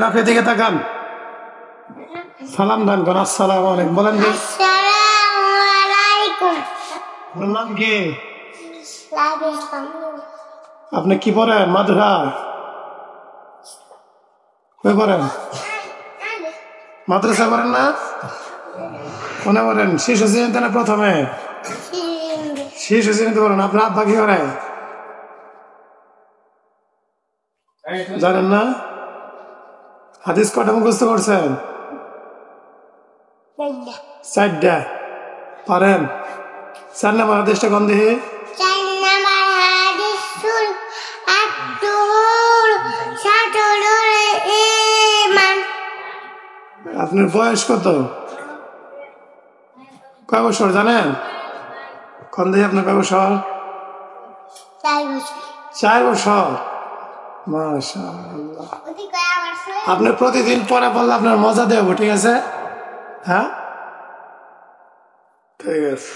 আপনি দিকে তাকান, সালাম দান করেন। আসসালামু আলাইকুম বলেন। কি বললাম? কি আপনি কি পড়েন? মাদ্রাসা কই পড়েন? মাদ্রাসা পড়েন না? কোনে পড়েন? শিশু শ্রেণীতে না প্রথমে? শিশু শ্রেণীতে পড়েন। আপনার আব্বা কি করে জানেন না? হাদিস কটা মুখস্থ করছেন? 4টা পারেন? 4 নম্বর হাদিসটা কোন দিকে? আপনার বয়স কত? কয় বছর জানেন? কোন দিকে আপনার কয় বছর? 4 বছর। মাশাআল্লাহ। আপনি প্রতিদিন পড়া পড়লে আপনার মজা দেব, ঠিক আছে? হ্যাঁ, ঠিক আছে।